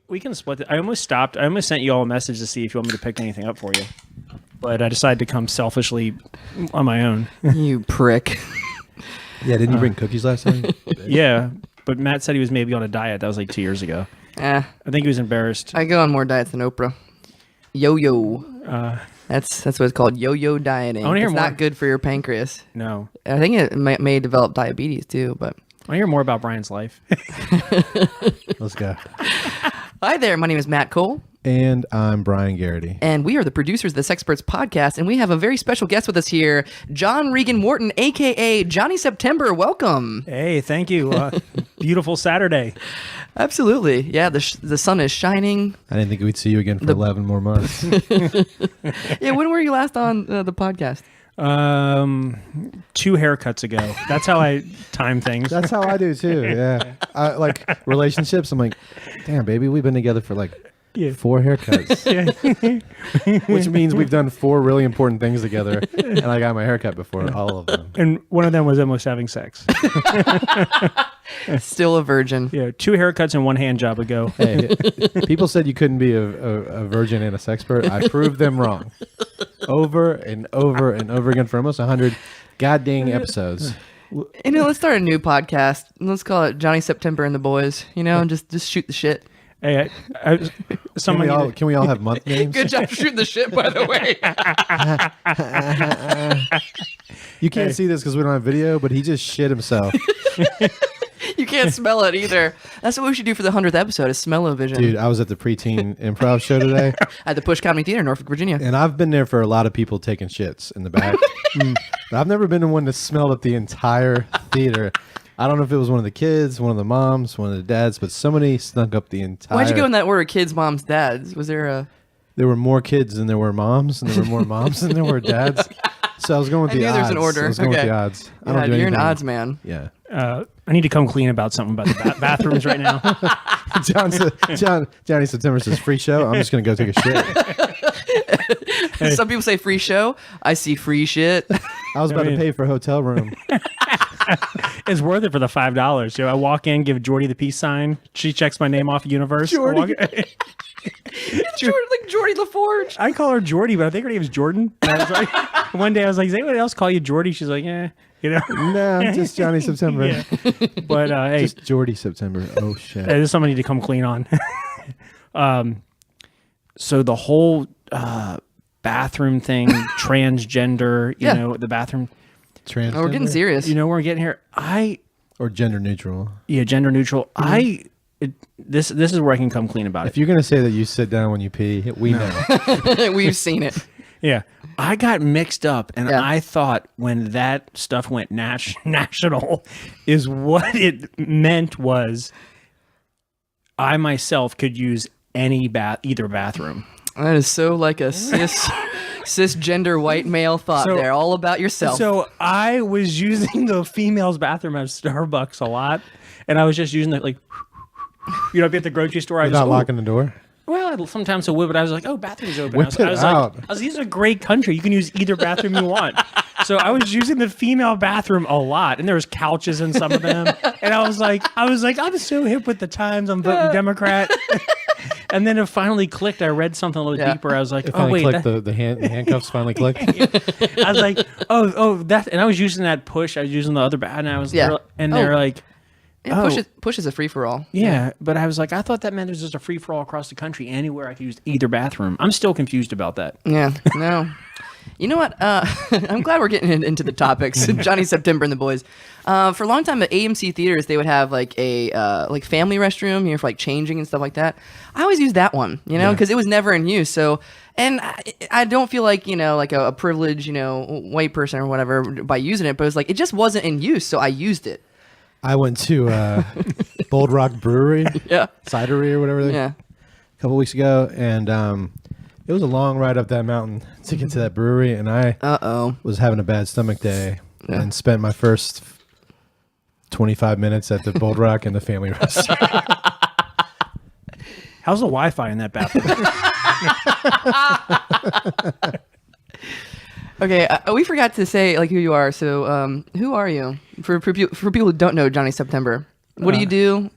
We can split it. I almost stopped. I almost sent you all a message to see if you want me to pick anything up for you, but I decided to come selfishly on my own. You prick. Yeah, didn't you bring cookies last time? Yeah, but Matt said he was maybe on a diet. That was like 2 years ago. I think he was embarrassed. I go on more diets than Oprah. Yo-yo. That's what it's called. Yo-yo dieting. I want to hear it's more. not good for your pancreas. No. I think it may develop diabetes too, but... I want to hear more about Brian's life. Let's go. Hi there, my name is Matt Cole. And I'm Brian Garrity. And we are the producers of the Sexperts Podcast, and we have a very special guest with us here, John Regan Wharton, a.k.a. Johnny September. Welcome. Hey, thank you. Beautiful Saturday. Absolutely. Yeah, the sun is shining. I didn't think we'd see you again for 11 more months. Yeah, when were you last on the podcast? 2 haircuts ago. That's how I time things. That's how I do too. Yeah. Like relationships, I'm like, damn, baby, we've been together for like 4 haircuts. Which means we've done 4 really important things together. And I got my haircut before all of them. And one of them was almost having sex. Still a virgin. Yeah, 2 haircuts and 1 hand job ago. Hey, people said you couldn't be a virgin and a sexpert. I proved them wrong. Over and over and over again for almost 100 goddamn episodes. Let's start a new podcast. Let's call it Johnny September and the Boys. And just shoot the shit. Hey, can we all have month names? Good job shooting the shit, by the way. You can't see this because we don't have video, but he just shit himself. You can't smell it either. That's what we should do for the 100th episode, is smell-o-vision. Dude, I was at the preteen improv show today. At the Push Comedy Theater in Norfolk, Virginia. And I've been there for a lot of people taking shits in the back. But I've never been the one to smell up the entire theater. I don't know if it was one of the kids, one of the moms, one of the dads, but somebody snuck up the entire... Why'd you go in that order, kids, moms, dads? Was there a... There were more kids than there were moms, and there were more moms than there were dads. So I was going with the odds. There's an order. I was going with the odds. Yeah, you're an odds man. Yeah. I need to come clean about something about the bathrooms right now. Johnny September says free show. I'm just going to go take a shit. Some people say free show. I see free shit. I was about to pay for a hotel room. It's worth it for the $5. I walk in, give Jordy the peace sign. She checks my name off Universe. Jordy. Like Jordy LaForge. I call her Jordy, but I think her name is Jordan. And I was like, one day I was like, does anyone else call you Jordy? She's like, yeah. No, I'm just Johnny September. Yeah. But hey, just Jordy September. Oh shit. There's something I need to come clean on. So the whole bathroom thing, transgender, the bathroom. Transgender? Oh, we're getting serious. We're getting here. Or gender neutral. Yeah, gender neutral. This is where I can come clean about it. If you're gonna say that you sit down when you pee, we know. We've seen it. Yeah, I got mixed up, and I thought when that stuff went national, is what it meant was I myself could use either bathroom. That is so like a cisgender white male thought there, all about yourself. So I was using the female's bathroom at Starbucks a lot, and I was just using it like, I'd be at the grocery store. Without locking the door? Well, sometimes I would, but I was like, bathroom's open. Whip it out. This is a great country. You can use either bathroom you want. So I was using the female bathroom a lot, and there was couches in some of them. And I was like, I'm so hip with the times. I'm voting Democrat. And then it finally clicked. I read something a little deeper. I was like, the handcuffs finally clicked. I was like, that. And I was using that push. I was using the other and I was and they're like. Push is a free-for-all. Yeah, but I was like, I thought that meant there's just a free-for-all across the country. Anywhere I could use either bathroom. I'm still confused about that. Yeah, no. You know what? I'm glad we're getting into the topics. Johnny September and the Boys. For a long time at AMC theaters, they would have like a family restroom, for like changing and stuff like that. I always used that one, because it was never in use. So, and I don't feel like, like a privileged, white person or whatever by using it, but it was like, it just wasn't in use. So I used it. I went to Bold Rock Brewery, Cidery or whatever, a couple weeks ago, and it was a long ride up that mountain to get to that brewery, and I was having a bad stomach day and spent my first 25 minutes at the Bold Rock and the family restaurant. How's the Wi-Fi in that bathroom? Okay, we forgot to say who you are. So, who are you? For people who don't know Johnny September, what do you do?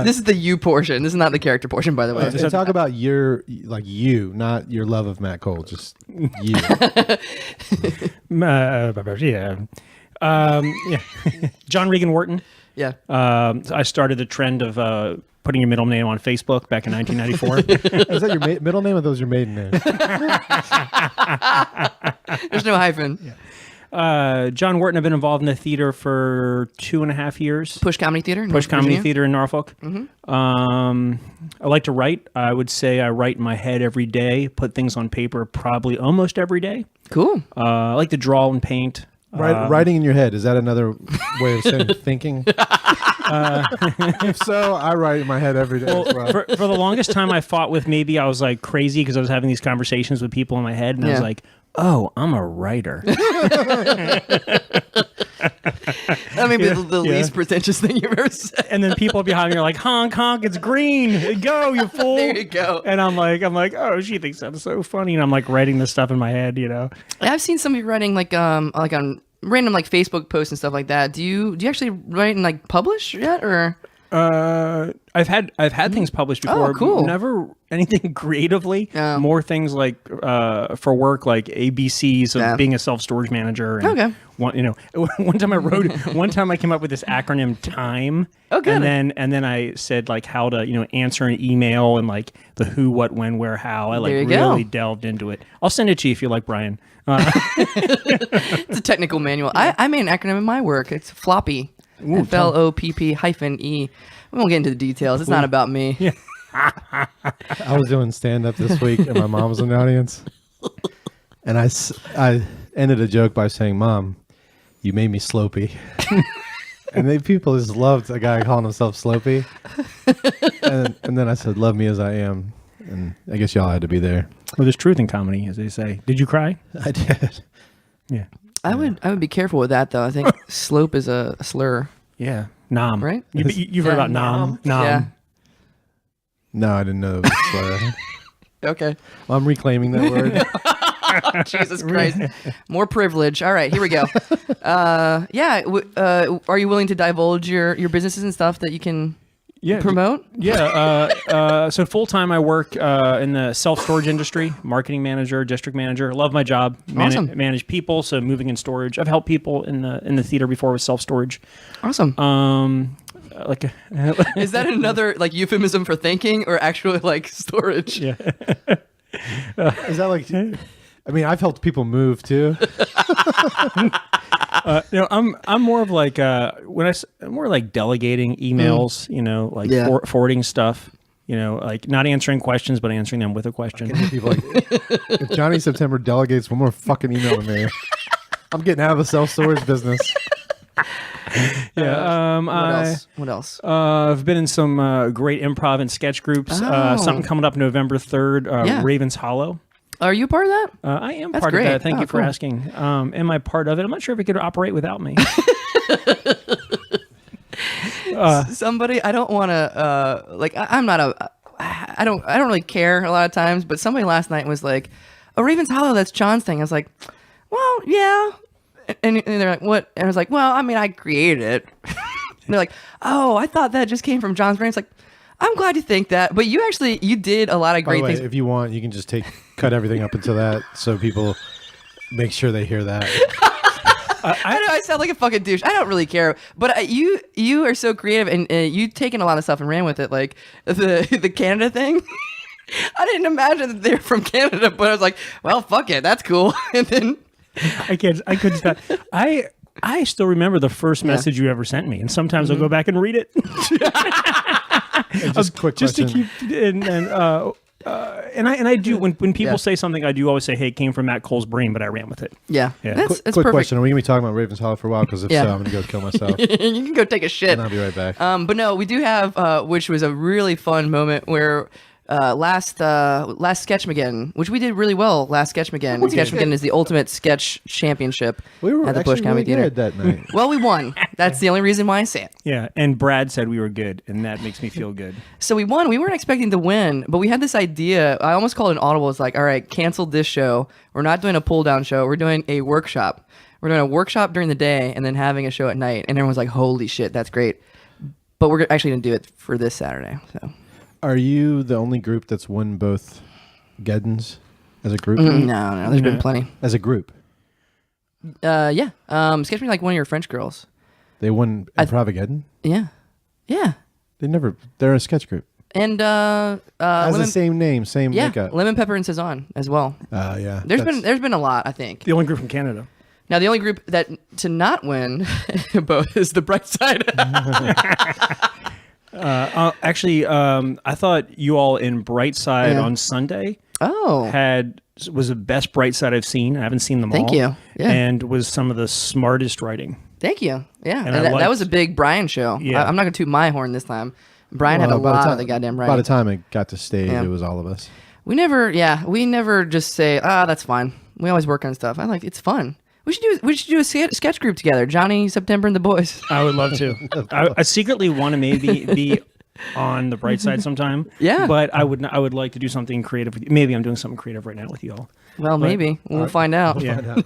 This is the you portion. This is not the character portion, by the way. And talk about you, not your love of Matt Cole, just you. Yeah. John Regan Wharton. Yeah. I started the trend of putting your middle name on Facebook back in 1994. Is that your middle name or those your maiden name? There's no hyphen. Yeah. John Wharton, I've been involved in the theater for 2.5 years. Push Comedy Theater? Push Comedy Theater in Norfolk. Mm-hmm. I like to write. I would say I write in my head every day, put things on paper probably almost every day. Cool. I like to draw and paint. Writing in your head, is that another way of saying thinking? If so, I write in my head every day as well. For the longest time, I fought with maybe I was like crazy because I was having these conversations with people in my head, and I was like, oh, I'm a writer. That may be the least pretentious thing you've ever said. And then people behind me are like, honk, honk, it's green. Go, you fool. There you go. And I'm like, oh, she thinks I'm so funny. And I'm like writing this stuff in my head, you know. I've seen some of you writing like on random like Facebook posts and stuff like that. Do you actually write and like publish yet, or? I've had things published before. Oh, cool. Never anything creatively. More things like for work, like ABCs of being a self-storage manager. And one time I came up with this acronym TIME. Oh, good. And then I said like how to answer an email and like the who, what, when, where, how. I like really delved into it. I'll send it to you if you like, Brian. It's a technical manual. I made an acronym in my work. It's floppy. FLOPP-E. We won't get into the details. It's not about me. Yeah. I was doing stand-up this week, and my mom was in the audience. And I ended a joke by saying, "Mom, you made me slopey." And people just loved a guy calling himself slopey. And then I said, "Love me as I am." And I guess y'all had to be there. Well, there's truth in comedy, as they say. Did you cry? I did. Yeah. I would be careful with that, though. I think slope is a slur. Yeah. Nom. Right? You've heard about nom. Yeah. No, I didn't know it was a slur. Okay. Well, I'm reclaiming that word. Jesus Christ. More privilege. All right, here we go. Are you willing to divulge your businesses and stuff that you can promote? Yeah. So full-time I work in the self-storage industry, marketing manager, district manager. Love my job. Awesome. Manage people, so moving and storage. I've helped people in the theater before with self-storage. Awesome. Is that another like euphemism for thinking or actually like storage? Yeah. Is that like? I mean, I've helped people move too. I'm more of like more like delegating emails. Forwarding stuff. Like not answering questions, but answering them with a question. People like, if Johnny September delegates one more fucking email to me, I'm getting out of the self-storage business. Yeah. What else? I've been in some great improv and sketch groups. Something coming up November 3rd. Ravens Hollow. Are you part of that? I am That's part great. of that. Thank you for cool. asking. Am I part of it? I'm not sure if it could operate without me. Somebody, I don't want to I'm not I don't really care a lot of times, but somebody last night was like, "Oh, Ravens Hollow, that's John's thing." I was like, "Well, yeah." And they're like, "What?" And I was like, "Well, I mean, I created it." And they're like, "Oh, I thought that just came from John's brain." It's like, I'm glad you think that, but you did a lot of great things. If you want, you can just cut everything up into that, so people make sure they hear that. I know I sound like a fucking douche. I don't really care, but you are so creative, and you've taken a lot of stuff and ran with it, like the Canada thing. I didn't imagine that they're from Canada, but I was like, well, fuck it, that's cool. And then I couldn't stop. I still remember the first message you ever sent me, and sometimes I'll go back and read it. Just quick question. To keep and I do when people say something, I do always say, "Hey, it came from Matt Cole's brain," but I ran with it. Yeah. That's quick perfect. question: are we gonna be talking about Ravens Hollow for a while? Because if so, I'm gonna go kill myself. You can go take a shit. And I'll be right back. But no, we do have, which was a really fun moment where. Last Sketchmageddon, which we did really well. Last Sketchmageddon. Sketchmageddon is the ultimate sketch championship at the Bush Comedy Theater. That night. Well, we won. That's the only reason why I say it. Yeah, and Brad said we were good, and that makes me feel good. So we won. We weren't expecting to win, but we had this idea. I almost called an audible. It's like, all right, canceled this show. We're not doing a pull-down show. We're doing a workshop. We're doing a workshop during the day and then having a show at night. And everyone's like, holy shit, that's great. But we're actually going to do it for this Saturday. So, are you the only group that's won both Geddons as a group? No, there's been plenty. As a group? Yeah. Sketch Me Like One of Your French Girls. They won Improvigeddon? Yeah. They're a sketch group. And has the same name, same makeup. Lemon Pepper and Cezanne as well. Yeah. There's been a lot, I think. The only group from Canada. Now the only group that to not win both is the Bright Side. Actually, I thought you all in Bright Side on Sunday was the best Bright Side I've seen. I haven't seen them all. Thank you. Yeah. And was some of the smartest writing. Thank you. Yeah. And that was a big Brian show. Yeah. I'm not going to toot my horn this time. Brian had a lot of the goddamn writing. By the time it got to stage, it was all of us. We never just say, that's fine. We always work on stuff. It's fun. We should do a sketch group together. Johnny, September, and the boys. I would love to. I secretly want to maybe be on the Bright Side sometime. Yeah. But I would like to do something creative with you. Maybe I'm doing something creative right now with you all. Well, maybe. We'll find out. Yeah.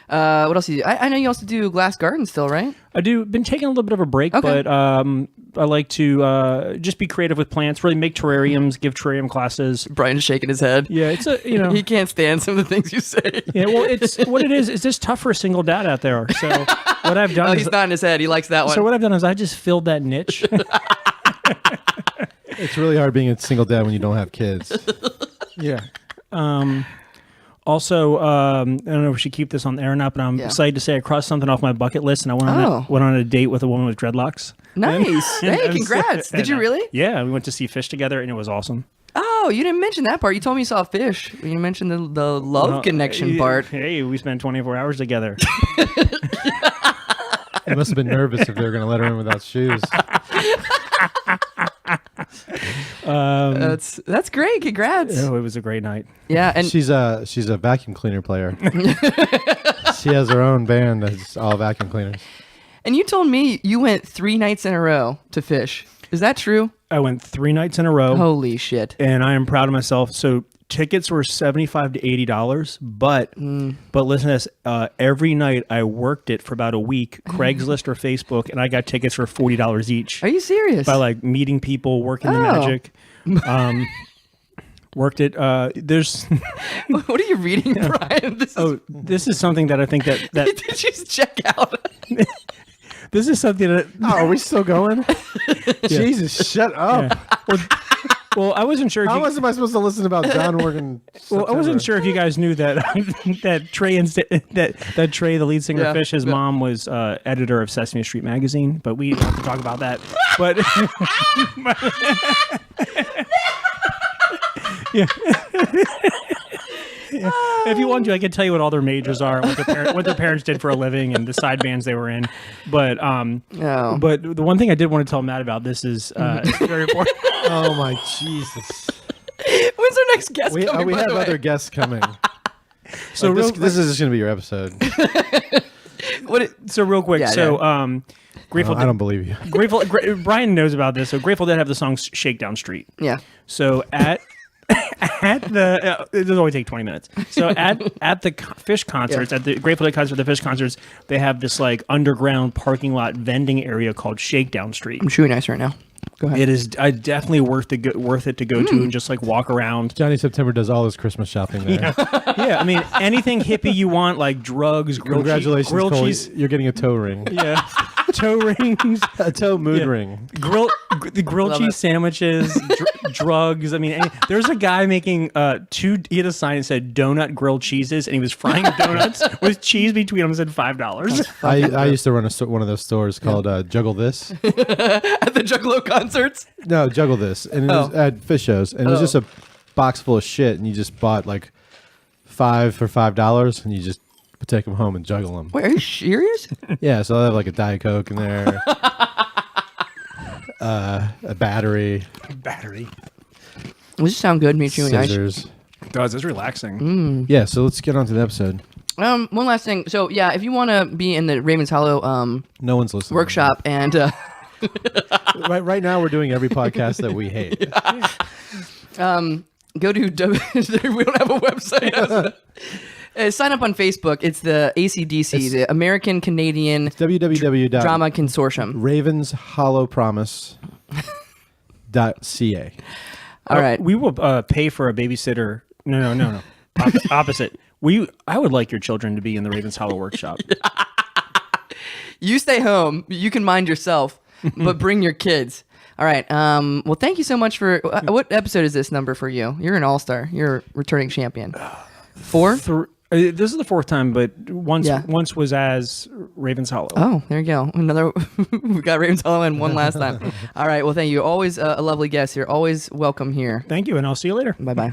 What else do you do? I know you also do Glass Garden still, right? I do. Been taking a little bit of a break, but I like to just be creative with plants, really make terrariums, give terrarium classes. Brian's shaking his head. Yeah, it's he can't stand some of the things you say. Yeah, well, it's what it is. It's just tough for a single dad out there. So what I've done he's nodding his head. He likes that one. So what I've done is I just filled that niche. It's really hard being a single dad when you don't have kids. Yeah. Also, I don't know if we should keep this on the air or not, but I'm excited to say I crossed something off my bucket list, and I went on a date with a woman with dreadlocks. Nice. Hey, congrats. Did you really? Yeah, we went to see fish together, and it was awesome. Oh, you didn't mention that part. You told me you saw fish. You mentioned the love connection part. Hey, we spent 24 hours together. They must have been nervous if they were going to let her in without shoes. That's great. Congrats. Oh, it was a great night. Yeah, and she's a vacuum cleaner player. She has her own band that's all vacuum cleaners. And you told me you went 3 nights in a row to fish. Is that true? I went 3 nights in a row. Holy shit. And I am proud of myself. So tickets were $75 to $80, but listen to this. Every night I worked it for about a week, Craigslist or Facebook, and I got tickets for $40 each. Are you serious? By meeting people, working the magic. Worked it. There's. What are you reading, Brian? This is something that I think that Did you just check out? This is something that. Oh, are we still going? Jesus, shut up. Yeah. Well, I wasn't sure. How am I supposed to listen about John Regan? Well, I wasn't sure if you guys knew that that Trey, the lead singer of Fish, his mom was editor of Sesame Street magazine, but we don't have to talk about that. But yeah. Yeah. If you want to, I can tell you what all their majors are, what their parents did for a living, and the side bands they were in. But but the one thing I did want to tell Matt about this is it's very important. Oh my Jesus! When's our next guest coming? We have other guests coming. So this is just going to be your episode. So real quick, Grateful Dead. I don't believe you. Brian knows about this. So Grateful Dead have the song "Shakedown Street." Yeah. So at the it doesn't only take 20 minutes. So at the Fish concerts, at the Grateful Dead concert, the Fish concerts, they have this underground parking lot vending area called Shakedown Street. I'm chewing ice right now. Go ahead. It is definitely worth it to go to and just walk around. Johnny September does all his Christmas shopping there. Yeah, I mean anything hippie you want, like drugs, congratulations, grilled Cole, cheese. You're getting a toe ring. Yeah. Toe rings, a toe mood ring, the grilled cheese sandwiches, drugs. I mean, there's a guy making he had a sign that said donut grilled cheeses, and he was frying donuts with cheese between them and said $5. I used to run one of those stores called Juggle This. At the Juggalo concerts? No, Juggle This. And it was at fish shows, and it was just a box full of shit, and you just bought 5 for $5, and you just take them home and juggle them. Wait, are you serious? Yeah, so I'll have a Diet Coke in there, a battery. Does this sound good, me chewing scissors. It does. It's relaxing. Yeah, so let's get on to the episode. One last thing. So, yeah, if you want to be in the Raven's Hollow no one's listening workshop and... right now we're doing every podcast that we hate. Go to... we don't have a website. Sign up on Facebook. It's the ACDC, the American Canadian www. Drama Consortium. ravenshollowpromise.ca. All right. We will pay for a babysitter. No. Opposite. I would like your children to be in the Ravens Hollow workshop. You stay home. You can mind yourself, but bring your kids. All right. Well, thank you so much for... what episode is this number for you? You're an all-star. You're a returning champion. 4? This is the 4th time, but once was as Ravens Hollow. Oh, there you go. We got Ravens Hollow and one last time. All right. Well, thank you. Always a lovely guest. You're always welcome here. Thank you, and I'll see you later. Bye-bye.